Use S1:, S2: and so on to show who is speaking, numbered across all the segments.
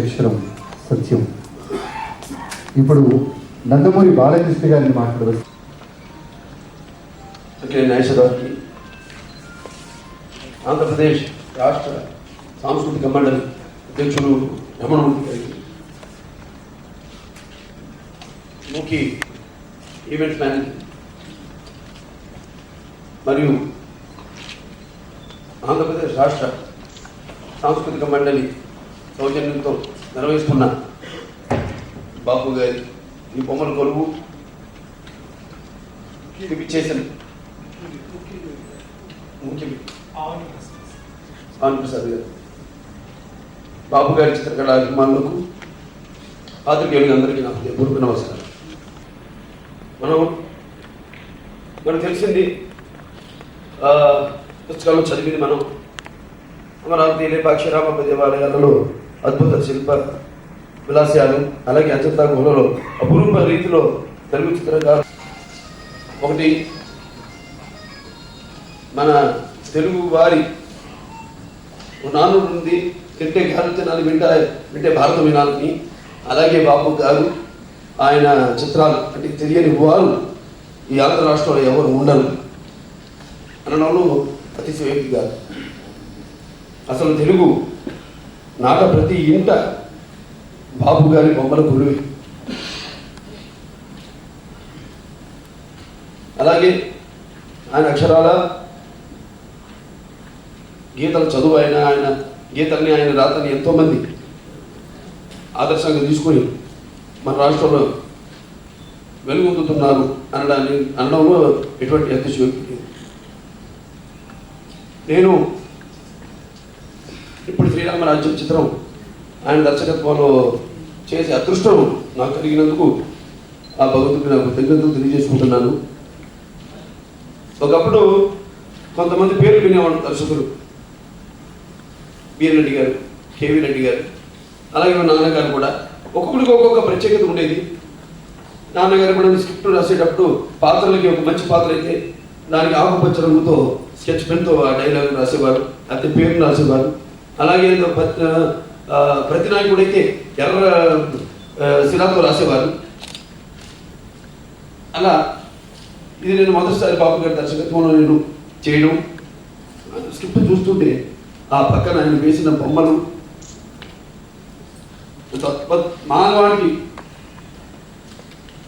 S1: అక్షరం సత్యం. ఇప్పుడు నందమూరి బాలకృష్ణ గారిని మాట్లాడవచ్చు.
S2: న్యాయశాఖకి ఆంధ్రప్రదేశ్ రాష్ట్ర సాంస్కృతిక మండలి అధ్యక్షులు రమణమూర్తి గారికి, ముఖ్య ఈవెంట్ మేనేజర్ మరియు ఆంధ్రప్రదేశ్ రాష్ట్ర సాంస్కృతిక మండలి సౌజన్యంతో నిర్వహిస్తున్న బాపు గారి ఈ బొమ్మల కొలువు చేసిన ప్రసాద్ గారు, బాబు గారి చిత్రకళ అభిమానులకు, పాత్రికేయులకు అందరికీ నా పూర్వక నమస్కారం. మనకు తెలిసింది, పుస్తకాల్లో చదివింది మనం అమరావతి లేపాక్షి రామప్ప దేవాలయాలలో అద్భుత శిల్ప విలాసాలు, అలాగే అజంతా గుహలలో అపూర్వ రీతిలో తెలుగు చిత్రకారు. ఒకటి మన తెలుగు వారి నానుడు ఉంది, తింటే గాలి తినాలి, వింటే భారతం వినాలని. అలాగే బాబు గారు ఆయన చిత్రాలు అంటే తెలియని వారు ఈ ఆంధ్ర రాష్ట్రంలో ఎవరు ఉండరు అనడంలో అతిశయోక్తి గారు. అసలు తెలుగు నాట ప్రతి ఇంట బాబు గారి బొమ్మల కొలువే. అలాగే ఆయన అక్షరాల గీతల చదువు, ఆయన గీతల్ని, ఆయన రాతని ఎంతోమంది ఆదర్శంగా తీసుకొని మన రాష్ట్రంలో వెలుగొందుతున్నారు అనడంలో ఎటువంటి అతిశయోక్తి లేదు. నేను ఇప్పుడు శ్రీరామరాజ్యం చిత్రం ఆయన దర్శకత్వంలో చేసే అదృష్టం నాకు కలిగినందుకు ఆ భగవంతుడికి నాకు కృతజ్ఞతలు తెలియజేసుకుంటున్నాను. ఒకప్పుడు కొంతమంది పేర్లు వినేవాడు దర్శకులు, బీర్ రెడ్డి గారు, కేవీ రెడ్డి గారు, అలాగే నాన్నగారు కూడా ఒక్కొక్కరికి ఒక్కొక్క ప్రత్యేకత ఉండేది. నాన్నగారు కూడా స్క్రిప్ట్ రాసేటప్పుడు పాత్రలకి ఒక మంచి పాత్ర అయితే దానికి ఆకుపచ్చ రంగుతో స్కెచ్ పెన్తో ఆ డైలాగ్ రాసేవారు, అయితే పేరును రాసేవారు. అలాగే ప్రతి నాయకుడు అయితే ఎర్ర శిలాతో రాసేవారు. అలా ఇది నేను మొదటిసారి బాబు గారి దర్శకత్వంలో నేను చేయడం, స్క్రిప్ట్ చూస్తుంటే ఆ పక్కన ఆయన వేసిన బొమ్మలు మానవానికి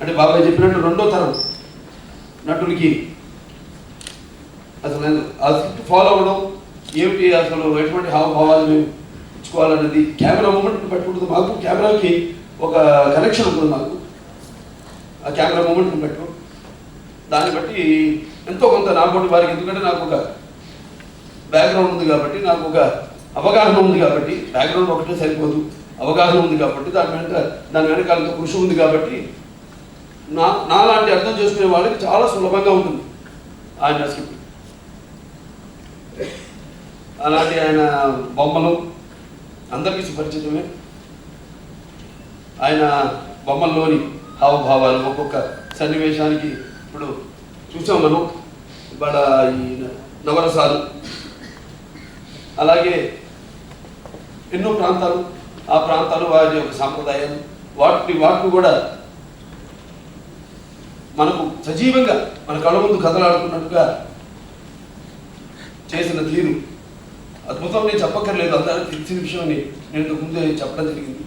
S2: అంటే బాబాయ్ చెప్పినట్టు రెండో తరం నటుడికి అసలు ఆ స్క్రిప్ట్ ఫాలో అవ్వడం ఏమిటి, అసలు ఎటువంటి హావభావాలు మేము ఇచ్చుకోవాలన్నది కెమెరా మూమెంట్ పెట్టుకుంటుంది. మాకు కెమెరాకి ఒక కనెక్షన్ ఉంటుంది, మాకు ఆ కెమెరా మూమెంట్ని పెట్టు, దాన్ని బట్టి ఎంతో కొంత నాబోటి వారికి, ఎందుకంటే నాకు ఒక బ్యాక్గ్రౌండ్ ఉంది కాబట్టి, నాకు ఒక అవగాహన ఉంది కాబట్టి, బ్యాక్గ్రౌండ్ ఒకటే సరిపోదు, అవగాహన ఉంది కాబట్టి, దాని వెనకాలంతో కృషి ఉంది కాబట్టి నాలాంటి అర్థం చేసుకునే వాళ్ళకి చాలా సులభంగా ఉంటుంది ఆయన స్క్రిప్ట్. అలాంటి ఆయన బొమ్మలు అందరికీ సుపరిచితమే. ఆయన బొమ్మల్లోని హావభావాలు, ఒక్కొక్క సన్నివేశానికి ఇప్పుడు చూసాం మనం ఇవాళ ఈ నవరసాలు, అలాగే ఎన్నో ప్రాంతాలు, ఆ ప్రాంతాలు వారి యొక్క సాంప్రదాయాలు, వాటిని కూడా మనకు సజీవంగా మన కళ్ళ ముందు కథలాడుతున్నట్టుగా చేసిన తీరు అద్భుతం. నేను చెప్పక్కర్లేదు, అందరూ తెలిసిన విషయం నేను ఇంతకు ముందే చెప్పడం జరిగింది.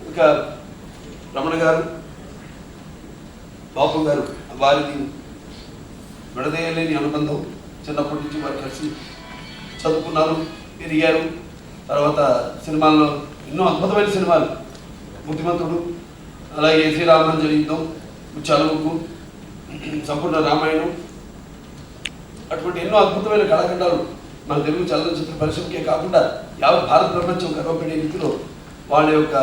S2: ఇంకా రమణ గారు, బాపు గారు, వారిది విడదీయలేని అనుబంధం. చిన్నప్పటి నుంచి వారు కలిసి చదువుకున్నారు, ఎదిగారు. తర్వాత సినిమాల్లో ఎన్నో అద్భుతమైన సినిమాలు, బుద్ధిమంతుడు, అలాగే శ్రీరామాంజలి యుద్ధం, చలువుకు, సంపూర్ణ రామాయణం, అటువంటి ఎన్నో అద్భుతమైన కళాఖండాలు మన తెలుగు చలనచిత్ర పరిశ్రమకే కాకుండా యావత్ భారత ప్రపంచం గర్వపడే రీతిలో వాళ్ళ యొక్క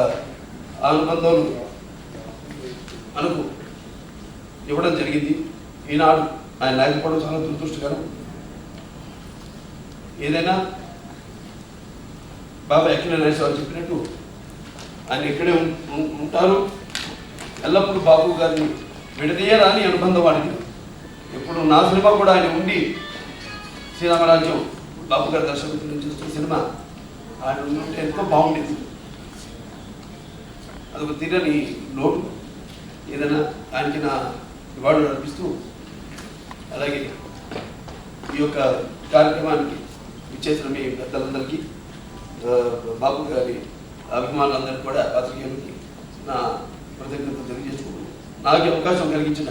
S2: అనుబంధాలు మనకు ఇవ్వడం జరిగింది. ఈనాడు ఆయన లేకపోవడం చాలా దురదృష్టకరం. ఏదైనా బాబా ఎక్కడ నాగేశ్వరరావు చెప్పినట్టు ఆయన ఇక్కడే ఉంటారు. ఎల్లప్పుడూ బాబు గారిని విడదీయరాని అనుబంధం వాడికి. ఇప్పుడు నా సినిమా కూడా ఆయన ఉండి శ్రీరామరాజ్యం బాబు గారి దర్శకత్వం చేస్తున్న సినిమా ఆయన ఉంటే ఎంతో బాగుండేది. అదొక తీరని లోటు. ఏదైనా ఆయనకి నా ఇవాళ అనిపిస్తూ, అలాగే ఈ యొక్క కార్యక్రమానికి ఇచ్చేసిన మీ పెద్దలందరికీ, బాబు గారి అభిమానులందరికీ కూడా, పాత్రికేయులకి నా కృతజ్ఞతలు తెలియజేసుకుంటున్నాను. నాకు అవకాశం కలిగించిన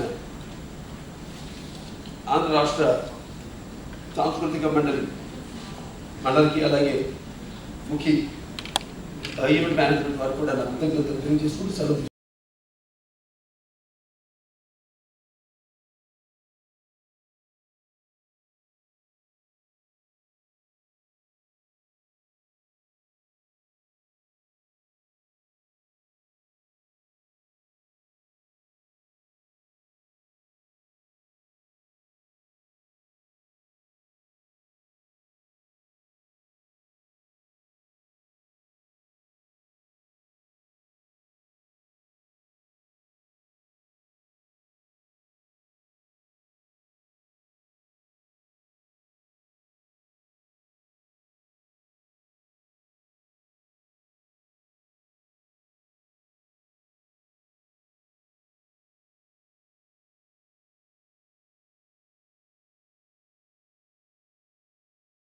S2: ఆంధ్ర రాష్ట్ర సాంస్కృతిక మండలికి అలాగే ముఖ్య ఈవెంట్ మేనేజ్మెంట్ వారు కూడా నా కృతజ్ఞతలు తెలియజేసుకుంటూ సెలవు.